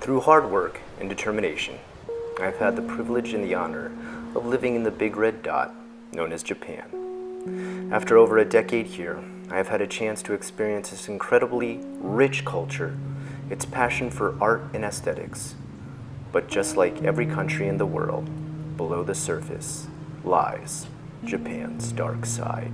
Through hard work and determination, I've had the privilege and the honor of living in the big red dot known as Japan. After over a decade here, I have had a chance to experience this incredibly rich culture, its passion for art and aesthetics. But just like every country in the world, below the surface lies Japan's dark side.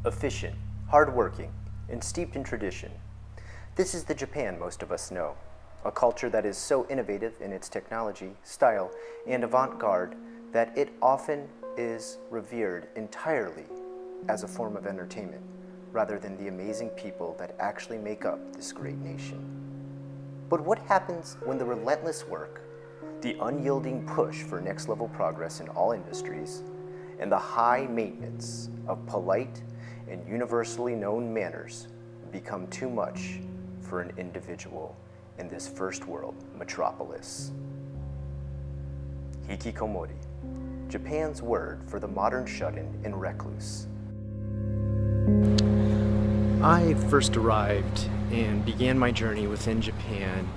Efficient, hardworking, and steeped in tradition. This is the Japan most of us know, a culture that is so innovative in its technology, style, and avant-garde that it often is revered entirely as a form of entertainment, rather than the amazing people that actually make up this great nation. But what happens when the relentless work, the unyielding push for next-level progress in all industries, and the high maintenance of polite and universally known manners become too much for an individual in this first world metropolis? Hikikomori, Japan's word for the modern shut-in and recluse. I first arrived and began my journey within Japan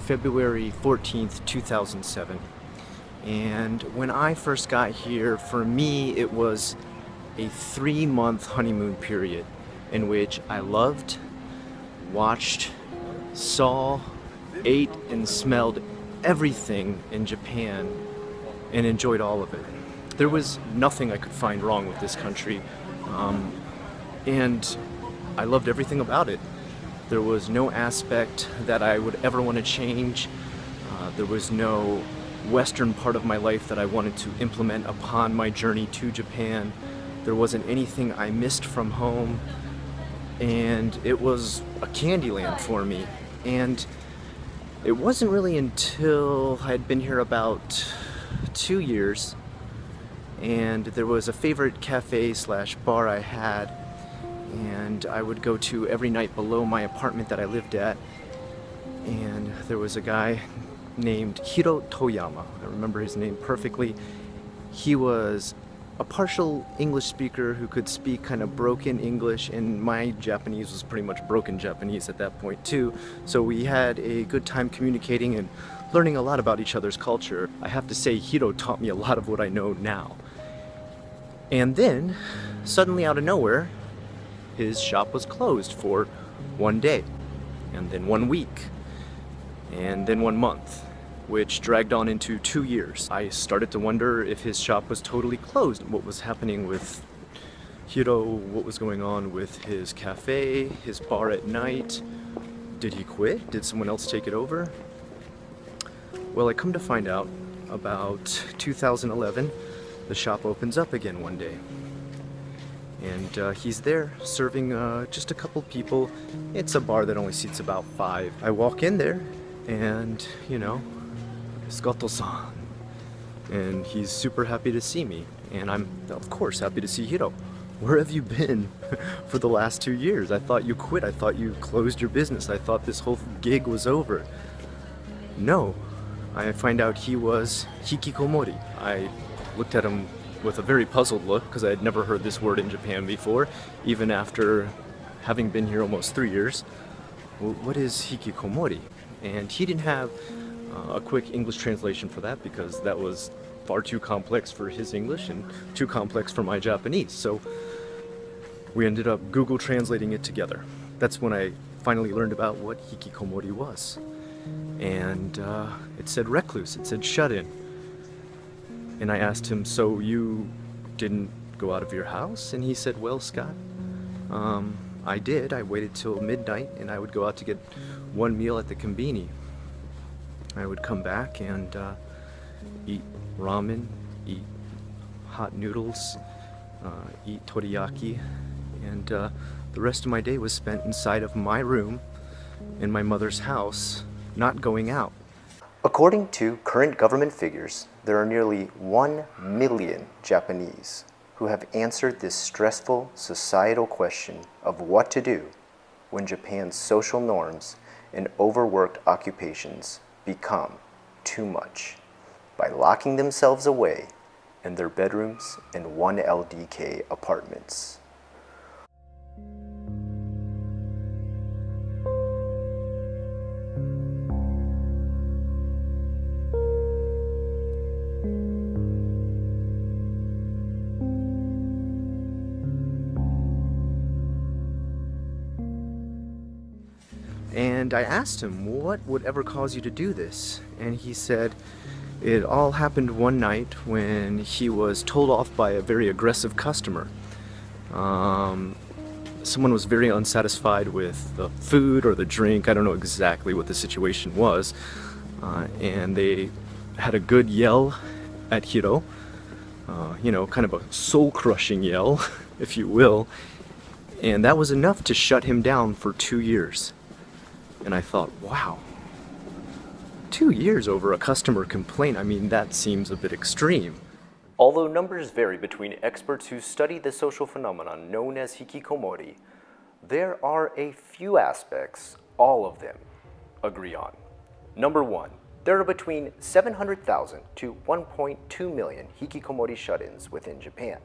February 14th, 2007. And when I first got here, for me, it was a 3-month honeymoon period in which I loved, watched, saw, ate, and smelled everything in Japan and enjoyed all of it. There was nothing I could find wrong with this country, and I loved everything about it. There was no aspect that I would ever want to change. There was no Western part of my life that I wanted to implement upon my journey to Japan. There wasn't anything I missed from home, and it was a candy land for me. And it wasn't really until I had been here about 2 years, and there was a favorite cafe slash bar I had, and I would go to every night below my apartment that I lived at, and there was a guy named Hiro Toyama. I remember his name perfectly. He was a partial English speaker who could speak kind of broken English, and my Japanese was pretty much broken Japanese at that point too. So we had a good time communicating and learning a lot about each other's culture. I have to say, Hiro taught me a lot of what I know now. And then, suddenly out of nowhere, his shop was closed for 1 day, and then 1 week, and then 1 month, which dragged on into 2 years. I started to wonder if his shop was totally closed, what was happening with Hiro, what was going on with his cafe, his bar at night. Did he quit? Did someone else take it over? Well, I come to find out, about 2011, the shop opens up again one day. And he's there serving just a couple people. It's a bar that only seats about 5. I walk in there and, you know, Scotto-san, and he's super happy to see me, and I'm of course happy to see Hiro. Where have you been for the last 2 years? I thought you quit. I thought you closed your business. I thought this whole gig was over. No, I find out he was Hikikomori. I looked at him with a very puzzled look because I had never heard this word in Japan before, even after having been here almost 3 years. Well, what is Hikikomori? And he didn't have a quick English translation for that because that was far too complex for his English and too complex for my Japanese. So we ended up Google translating it together. That's when I finally learned about what Hikikomori was. And it said recluse, it said shut-in. And I asked him, so you didn't go out of your house? And he said, well, Scott, I did. I waited till midnight and I would go out to get 1 meal at the konbini. I would come back and eat ramen, eat hot noodles, eat teriyaki, and the rest of my day was spent inside of my room in my mother's house, not going out. According to current government figures, there are nearly 1 million Japanese who have answered this stressful societal question of what to do when Japan's social norms and overworked occupations become too much by locking themselves away in their bedrooms and 1 LDK apartments. And I asked him, what would ever cause you to do this? And he said, it all happened one night when he was told off by a very aggressive customer. Someone was very unsatisfied with the food or the drink. I don't know exactly what the situation was. And they had a good yell at Hiro. Kind of a soul-crushing yell, if you will. And that was enough to shut him down for 2 years. And I thought, wow, 2 years over a customer complaint, I mean, that seems a bit extreme. Although numbers vary between experts who study the social phenomenon known as hikikomori, there are a few aspects all of them agree on. Number one, there are between 700,000 to 1.2 million hikikomori shut-ins within Japan,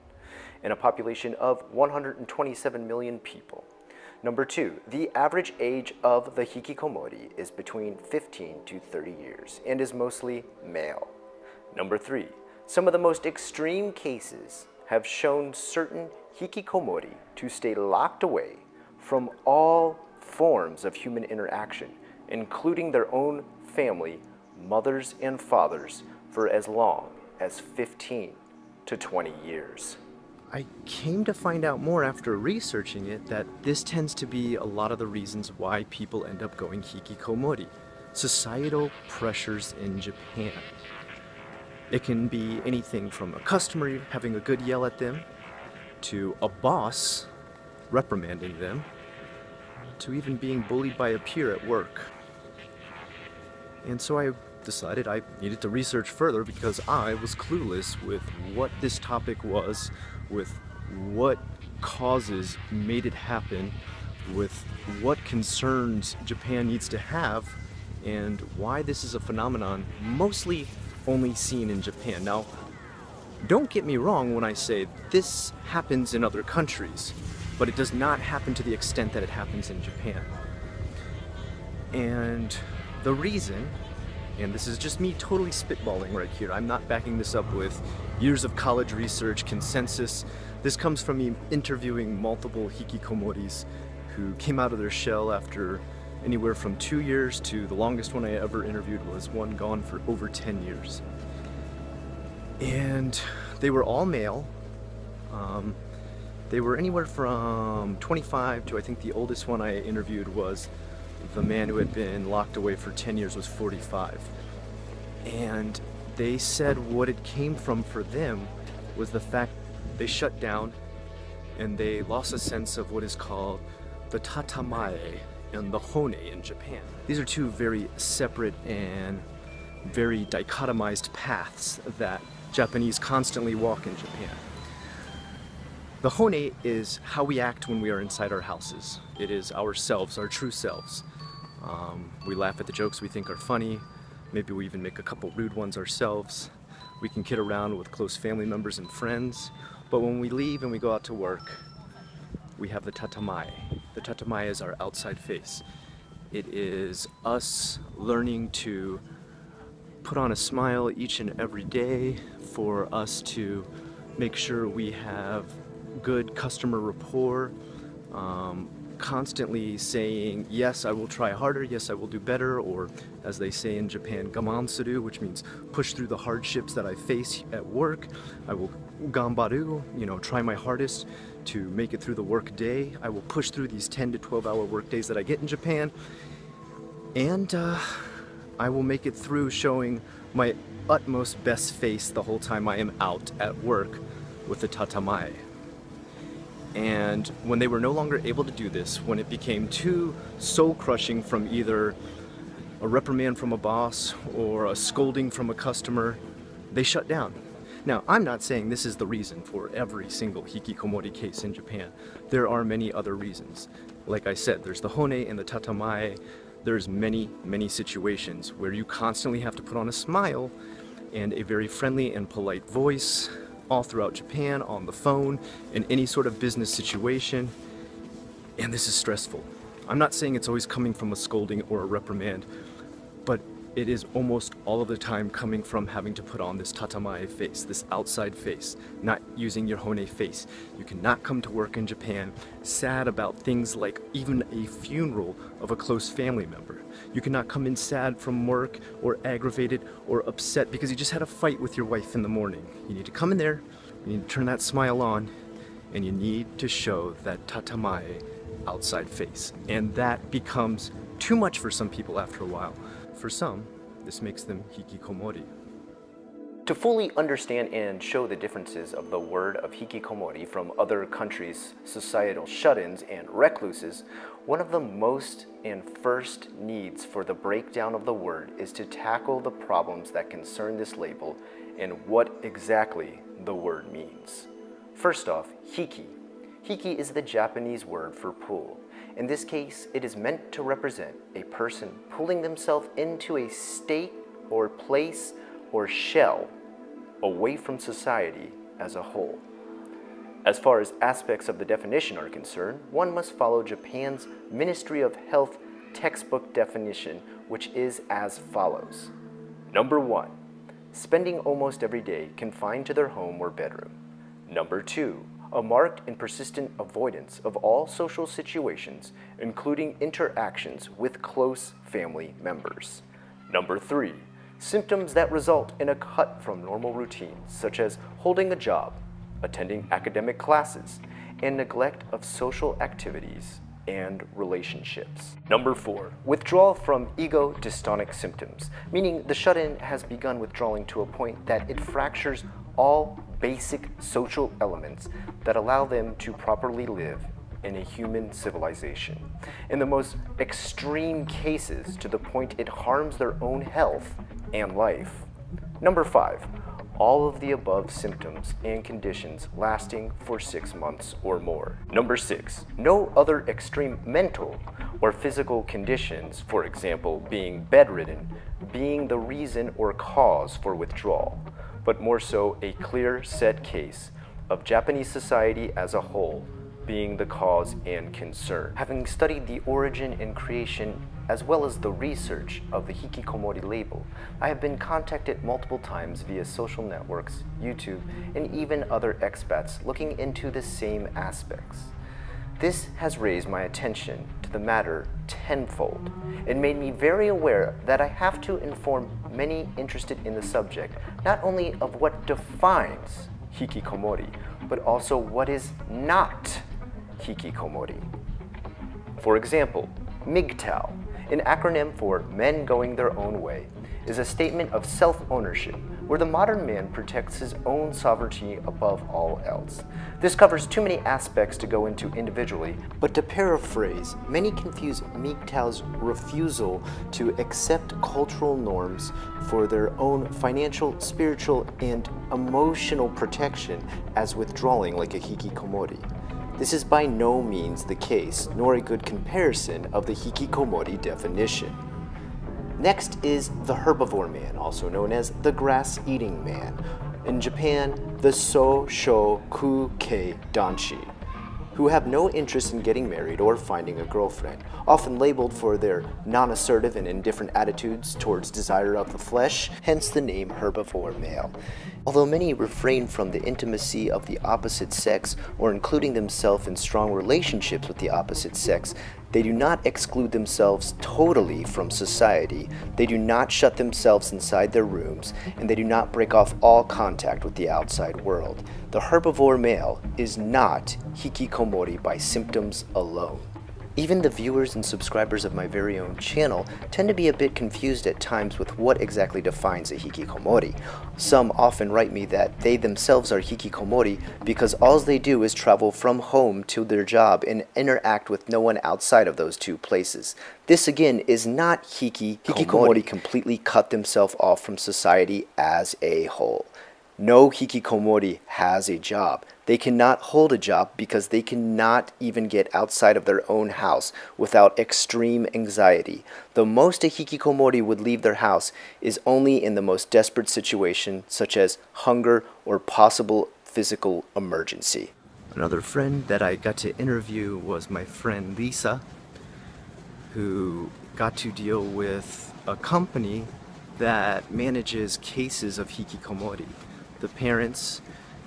in a population of 127 million people. Number two, the average age of the hikikomori is between 15 to 30 years and is mostly male. Number three, some of the most extreme cases have shown certain hikikomori to stay locked away from all forms of human interaction, including their own family, mothers and fathers, for as long as 15 to 20 years. I came to find out more after researching it that this tends to be a lot of the reasons why people end up going hikikomori. Societal pressures in Japan. It can be anything from a customer having a good yell at them, to a boss reprimanding them, to even being bullied by a peer at work. And so I decided I needed to research further because I was clueless with what this topic was, with what causes made it happen, with what concerns Japan needs to have, and why this is a phenomenon mostly only seen in Japan. Now, don't get me wrong when I say this happens in other countries, but it does not happen to the extent that it happens in Japan. And the reason, and this is just me totally spitballing right here, I'm not backing this up with years of college research, consensus. This comes from me interviewing multiple hikikomoris who came out of their shell after anywhere from 2 years to the longest one I ever interviewed was one gone for over 10 years. And they were all male. They were anywhere from 25 to I think the oldest one I interviewed was the man who had been locked away for 10 years was 45. And they said what it came from for them was the fact they shut down and they lost a sense of what is called the tatamae and the hone in Japan. These are two very separate and very dichotomized paths that Japanese constantly walk in Japan. The hone is how we act when we are inside our houses. It is ourselves, our true selves. We laugh at the jokes we think are funny. Maybe we even make a couple rude ones ourselves. We can kid around with close family members and friends. But when we leave and we go out to work, we have the tatamae. The tatamae is our outside face. It is us learning to put on a smile each and every day, for us to make sure we have good customer rapport, constantly saying, yes, I will try harder, yes, I will do better, or as they say in Japan, gamansuru, which means push through the hardships that I face at work. I will gambaru, try my hardest to make it through the work day. I will push through these 10 to 12 hour work days that I get in Japan, and I will make it through showing my utmost best face the whole time I am out at work with the tatamae. And when they were no longer able to do this, when it became too soul-crushing from either a reprimand from a boss or a scolding from a customer, they shut down. Now, I'm not saying this is the reason for every single hikikomori case in Japan. There are many other reasons. Like I said, there's the hone and the tatamae. There's many, many situations where you constantly have to put on a smile and a very friendly and polite voice all throughout Japan, on the phone, in any sort of business situation. And this is stressful. I'm not saying it's always coming from a scolding or a reprimand, but it is almost all of the time coming from having to put on this tatamae face, this outside face, not using your hone face. You cannot come to work in Japan sad about things like even a funeral of a close family member. You cannot come in sad from work or aggravated or upset because you just had a fight with your wife in the morning. You need to come in there, you need to turn that smile on, and you need to show that tatamae outside face. And that becomes too much for some people after a while. For some, this makes them hikikomori. To fully understand and show the differences of the word of hikikomori from other countries' societal shut-ins and recluses, one of the most and first needs for the breakdown of the word is to tackle the problems that concern this label and what exactly the word means. First off, hiki. Hiki is the Japanese word for pull. In this case, it is meant to represent a person pulling themselves into a state or place or shell away from society as a whole. As far as aspects of the definition are concerned, one must follow Japan's Ministry of Health textbook definition, which is as follows. Number 1, spending almost every day confined to their home or bedroom. Number 2, a marked and persistent avoidance of all social situations, including interactions with close family members. Number 3, symptoms that result in a cut from normal routines, such as holding a job, attending academic classes, and neglect of social activities and relationships. Number 4, withdrawal from ego-dystonic symptoms, meaning the shut-in has begun withdrawing to a point that it fractures all basic social elements that allow them to properly live in a human civilization. In the most extreme cases, to the point it harms their own health and life. Number 5, all of the above symptoms and conditions lasting for 6 months or more. Number 6, no other extreme mental or physical conditions, for example, being bedridden, being the reason or cause for withdrawal, but more so a clear set case of Japanese society as a whole being the cause and concern. Having studied the origin and creation as well as the research of the Hikikomori label, I have been contacted multiple times via social networks, YouTube, and even other expats looking into the same aspects. This has raised my attention to the matter tenfold and made me very aware that I have to inform many interested in the subject not only of what defines hikikomori, but also what is not hikikomori. For example, MGTOW, an acronym for Men Going Their Own Way, is a statement of self-ownership where the modern man protects his own sovereignty above all else. This covers too many aspects to go into individually, but to paraphrase, many confuse MGTOW's refusal to accept cultural norms for their own financial, spiritual, and emotional protection as withdrawing like a hikikomori. This is by no means the case, nor a good comparison of the hikikomori definition. Next is the herbivore man, also known as the grass-eating man. In Japan, the so, sho, ku, kei, danshi, who have no interest in getting married or finding a girlfriend, often labeled for their non-assertive and indifferent attitudes towards desire of the flesh, hence the name herbivore male. Although many refrain from the intimacy of the opposite sex or including themselves in strong relationships with the opposite sex, they do not exclude themselves totally from society, they do not shut themselves inside their rooms, and they do not break off all contact with the outside world. The herbivore male is not hikikomori by symptoms alone. Even the viewers and subscribers of my very own channel tend to be a bit confused at times with what exactly defines a hikikomori. Some often write me that they themselves are hikikomori because all they do is travel from home to their job and interact with no one outside of those two places. This again is not hikikomori completely cut themselves off from society as a whole. No hikikomori has a job. They cannot hold a job because they cannot even get outside of their own house without extreme anxiety. The most a hikikomori would leave their house is only in the most desperate situation, such as hunger or possible physical emergency. Another friend that I got to interview was my friend Lisa, who got to deal with a company that manages cases of hikikomori. The parents,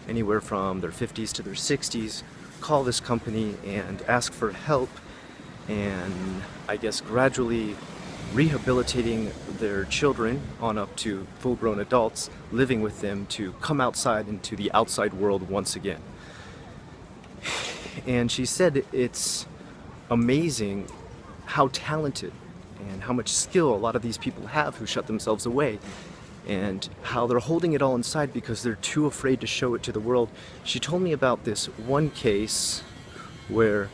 anywhere from their 50s to their 60s, call this company and ask for help and I guess gradually rehabilitating their children on up to full-grown adults, living with them to come outside into the outside world once again. And she said it's amazing how talented and how much skill a lot of these people have who shut themselves away, and how they're holding it all inside because they're too afraid to show it to the world. She told me about this one case where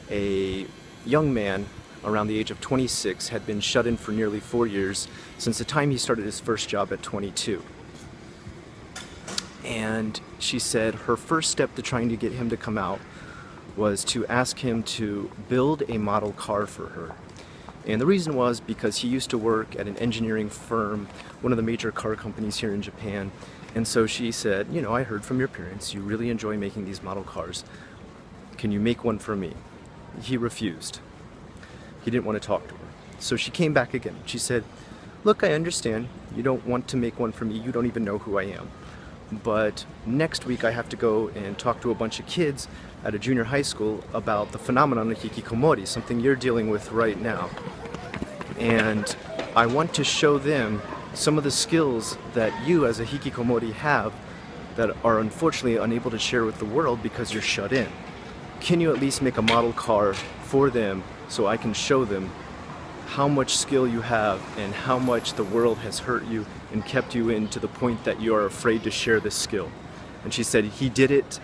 a young man around the age of 26 had been shut in for nearly 4 years since the time he started his first job at 22. And she said her first step to trying to get him to come out was to ask him to build a model car for her. And the reason was because he used to work at an engineering firm, one of the major car companies here in Japan. And so she said, you know, I heard from your parents, you really enjoy making these model cars. Can you make one for me? He refused. He didn't want to talk to her. So she came back again. She said, look, I understand. You don't want to make one for me. You don't even know who I am. But next week I have to go and talk to a bunch of kids at a junior high school about the phenomenon of hikikomori, something you're dealing with right now. And I want to show them some of the skills that you as a hikikomori have that are unfortunately unable to share with the world because you're shut in. Can you at least make a model car for them so I can show them how much skill you have and how much the world has hurt you and kept you in to the point that you are afraid to share this skill? And she said he did it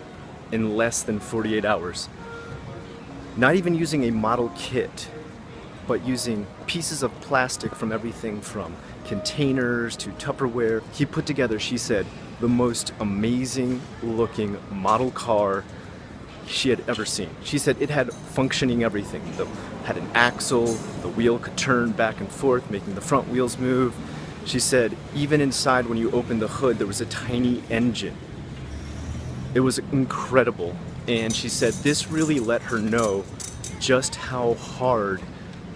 in less than 48 hours. Not even using a model kit, but using pieces of plastic from everything from containers to Tupperware. He put together, she said, the most amazing looking model car she had ever seen. She said it had functioning everything. It had an axle, the wheel could turn back and forth, making the front wheels move. She said even inside when you opened the hood there was a tiny engine. It was incredible. And she said this really let her know just how hard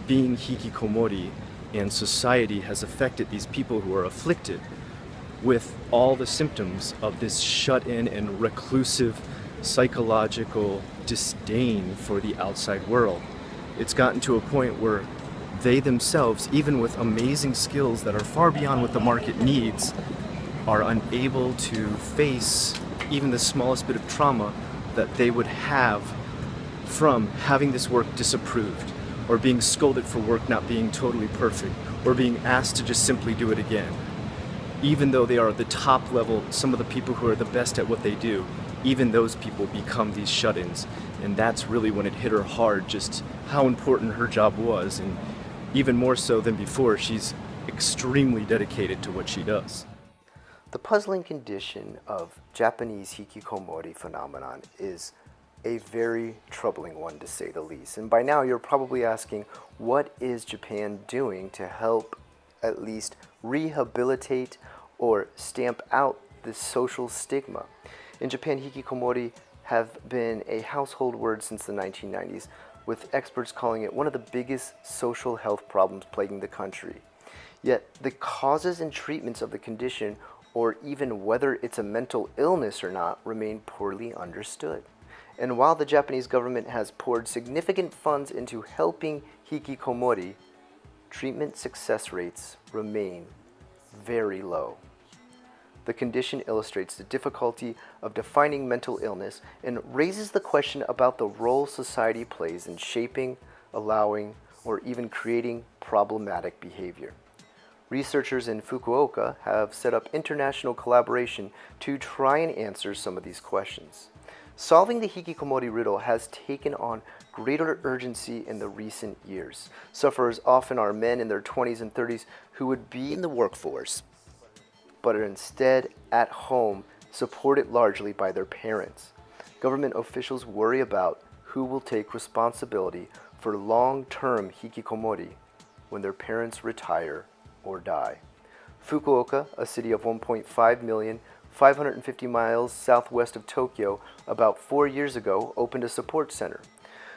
being hikikomori and society has affected these people who are afflicted with all the symptoms of this shut-in and reclusive psychological disdain for the outside world. It's gotten to a point where they themselves, even with amazing skills that are far beyond what the market needs, are unable to face even the smallest bit of trauma that they would have from having this work disapproved, or being scolded for work not being totally perfect, or being asked to just simply do it again. Even though they are at the top level, some of the people who are the best at what they do, even those people become these shut-ins. And that's really when it hit her hard, just how important her job was. And even more so than before, she's extremely dedicated to what she does. The puzzling condition of Japanese hikikomori phenomenon is a very troubling one, to say the least. And by now you're probably asking, what is Japan doing to help at least rehabilitate or stamp out this social stigma? In Japan, hikikomori have been a household word since the 1990s, with experts calling it one of the biggest social health problems plaguing the country. Yet the causes and treatments of the condition, or even whether it's a mental illness or not, remain poorly understood. And while the Japanese government has poured significant funds into helping hikikomori, treatment success rates remain very low. The condition illustrates the difficulty of defining mental illness and raises the question about the role society plays in shaping, allowing, or even creating problematic behavior. Researchers in Fukuoka have set up international collaboration to try and answer some of these questions. Solving the hikikomori riddle has taken on greater urgency in the recent years. Sufferers often are men in their 20s and 30s who would be in the workforce, but are instead at home supported largely by their parents. Government officials worry about who will take responsibility for long-term hikikomori when their parents retire or die. Fukuoka, a city of 1.5 million, 550 miles southwest of Tokyo, about 4 years ago opened a support center,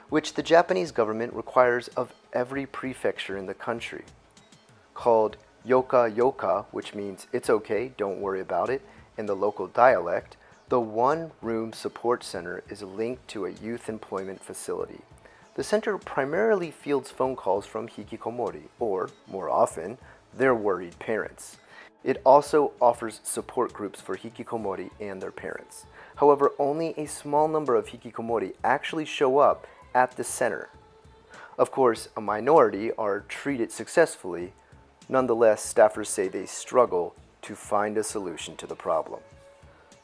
which the Japanese government requires of every prefecture in the country. Called Yoka Yoka, which means it's okay, don't worry about it, in the local dialect, the one-room support center is linked to a youth employment facility. The center primarily fields phone calls from hikikomori, or, more often, their worried parents. It also offers support groups for hikikomori and their parents. However, only a small number of hikikomori actually show up at the center. Of course, a minority are treated successfully. Nonetheless, staffers say they struggle to find a solution to the problem.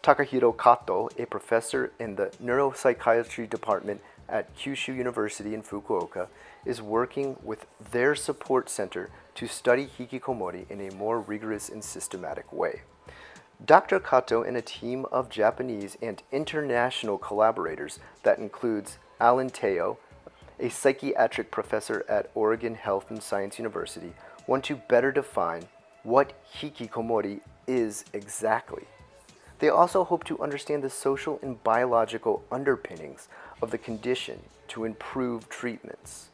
Takahiro Kato, a professor in the neuropsychiatry department at Kyushu University in Fukuoka, is working with their support center to study hikikomori in a more rigorous and systematic way. Dr. Kato and a team of Japanese and international collaborators that includes Alan Teo, a psychiatric professor at Oregon Health and Science University, want to better define what hikikomori is exactly. They also hope to understand the social and biological underpinnings of the condition to improve treatments.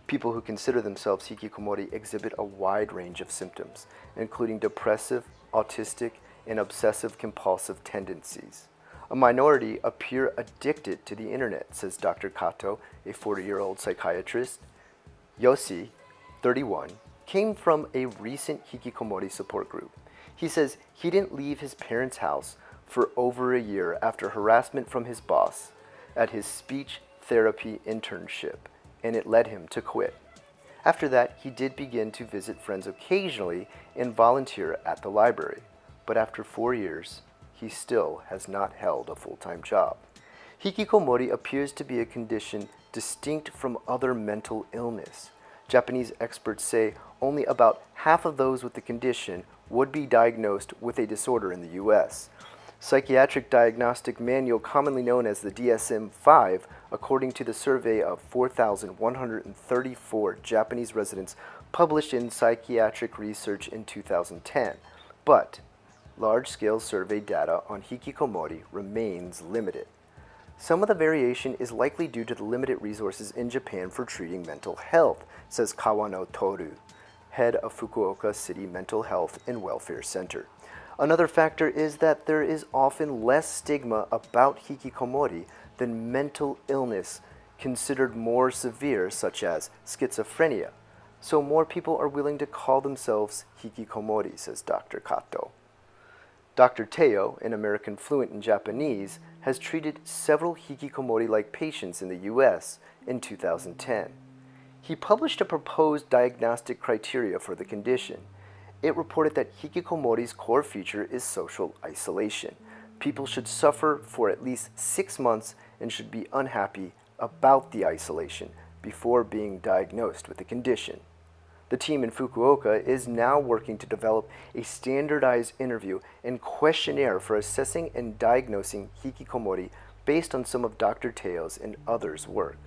People who consider themselves hikikomori exhibit a wide range of symptoms, including depressive, autistic, and obsessive-compulsive tendencies. A minority appear addicted to the internet, says Dr. Kato, a 40-year-old psychiatrist. Yoshi, 31, came from a recent hikikomori support group. He says he didn't leave his parents' house for over a year after harassment from his boss at his speech therapy internship, and it led him to quit. After that, he did begin to visit friends occasionally and volunteer at the library, but after 4 years, he still has not held a full-time job. Hikikomori appears to be a condition distinct from other mental illness. Japanese experts say only about half of those with the condition would be diagnosed with a disorder in the U.S. Psychiatric Diagnostic Manual, commonly known as the DSM-5, according to the survey of 4,134 Japanese residents published in Psychiatric Research in 2010. But large-scale survey data on hikikomori remains limited. Some of the variation is likely due to the limited resources in Japan for treating mental health, says Kawano Toru, head of Fukuoka City Mental Health and Welfare Center. Another factor is that there is often less stigma about hikikomori than mental illness considered more severe, such as schizophrenia. So more people are willing to call themselves hikikomori, says Dr. Kato. Dr. Teo, an American fluent in Japanese, has treated several hikikomori-like patients in the U.S. in 2010. He published a proposed diagnostic criteria for the condition. It reported that hikikomori's core feature is social isolation. People should suffer for at least 6 months and should be unhappy about the isolation before being diagnosed with the condition. The team in Fukuoka is now working to develop a standardized interview and questionnaire for assessing and diagnosing hikikomori based on some of Dr. Teo's and others' work.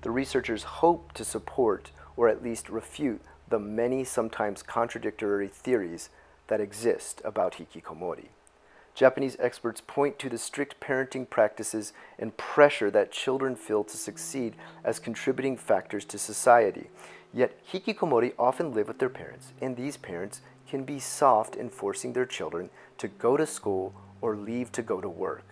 The researchers hope to support or at least refute the many sometimes contradictory theories that exist about hikikomori. Japanese experts point to the strict parenting practices and pressure that children feel to succeed as contributing factors to society. Yet hikikomori often live with their parents, and these parents can be soft in forcing their children to go to school or leave to go to work.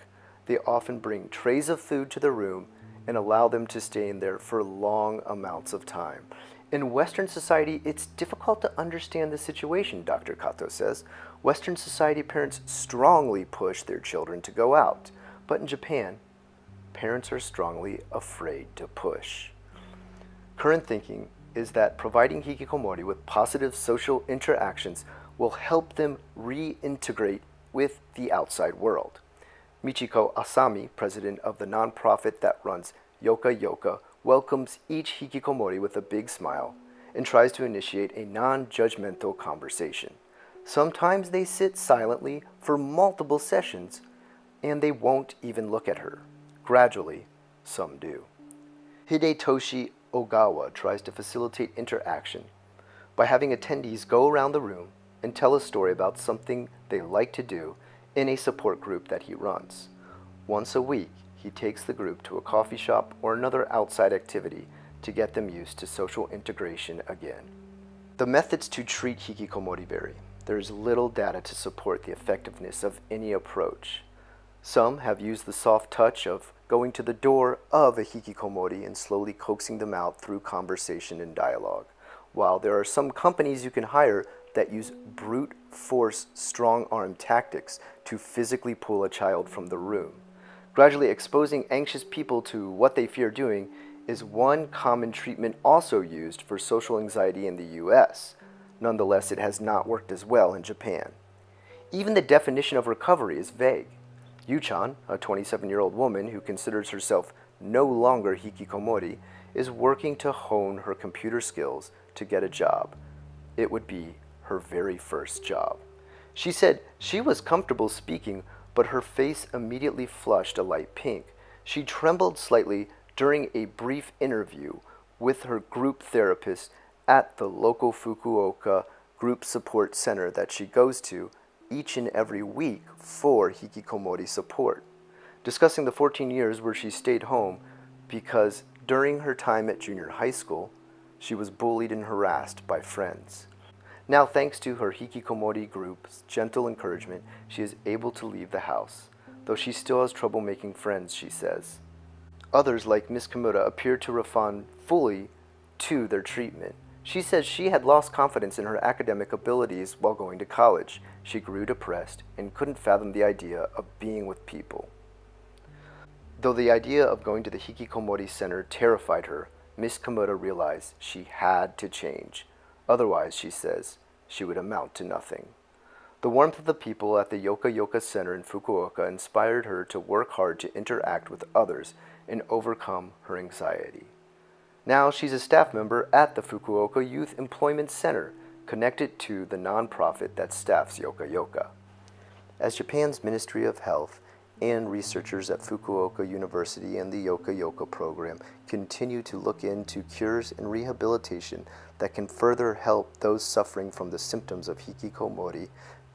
They often bring trays of food to the room and allow them to stay in there for long amounts of time. In Western society, it's difficult to understand the situation, Dr. Kato says. Western society parents strongly push their children to go out, but in Japan, parents are strongly afraid to push. Current thinking is that providing hikikomori with positive social interactions will help them reintegrate with the outside world. Michiko Asami, president of the nonprofit that runs Yoka Yoka, welcomes each hikikomori with a big smile and tries to initiate a non-judgmental conversation. Sometimes they sit silently for multiple sessions, and they won't even look at her. Gradually, some do. Hidetoshi Ogawa tries to facilitate interaction by having attendees go around the room and tell a story about something they like to do in a support group that he runs. Once a week, he takes the group to a coffee shop or another outside activity to get them used to social integration again. The methods to treat hikikomori vary. There is little data to support the effectiveness of any approach. Some have used the soft touch of going to the door of a hikikomori and slowly coaxing them out through conversation and dialogue, while there are some companies you can hire that use brute force strong-arm tactics to physically pull a child from the room. Gradually exposing anxious people to what they fear doing is one common treatment also used for social anxiety in the US. Nonetheless, it has not worked as well in Japan. Even the definition of recovery is vague. Yu-chan, a 27-year-old woman who considers herself no longer hikikomori, is working to hone her computer skills to get a job. It would be her very first job. She said she was comfortable speaking, but her face immediately flushed a light pink. She trembled slightly during a brief interview with her group therapist at the local Fukuoka group support center that she goes to each and every week for hikikomori support, discussing the 14 years where she stayed home because during her time at junior high school, she was bullied and harassed by friends. Now, thanks to her hikikomori group's gentle encouragement, she is able to leave the house, though she still has trouble making friends, she says. Others, like Ms. Kimura, appear to respond fully to their treatment. She says she had lost confidence in her academic abilities while going to college. She grew depressed and couldn't fathom the idea of being with people. Though the idea of going to the Hikikomori Center terrified her, Ms. Kimura realized she had to change. Otherwise, she says, she would amount to nothing. The warmth of the people at the Yoka Yoka Center in Fukuoka inspired her to work hard to interact with others and overcome her anxiety. Now she's a staff member at the Fukuoka Youth Employment Center, connected to the nonprofit that staffs Yoka Yoka. As Japan's Ministry of Health and researchers at Fukuoka University and the Yoka Yoka program continue to look into cures and rehabilitation that can further help those suffering from the symptoms of hikikomori,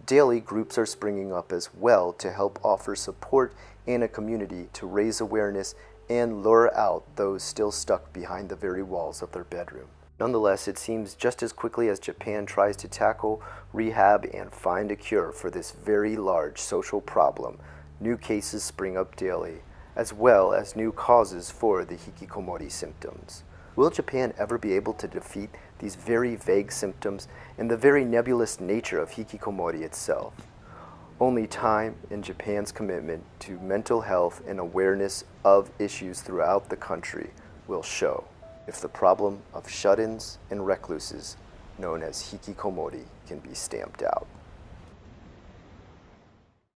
daily groups are springing up as well to help offer support in a community to raise awareness and lure out those still stuck behind the very walls of their bedroom. Nonetheless, it seems just as quickly as Japan tries to tackle, rehab, and find a cure for this very large social problem, new cases spring up daily, as well as new causes for the hikikomori symptoms. Will Japan ever be able to defeat these very vague symptoms and the very nebulous nature of hikikomori itself? Only time and Japan's commitment to mental health and awareness of issues throughout the country will show if the problem of shut-ins and recluses, known as hikikomori, can be stamped out.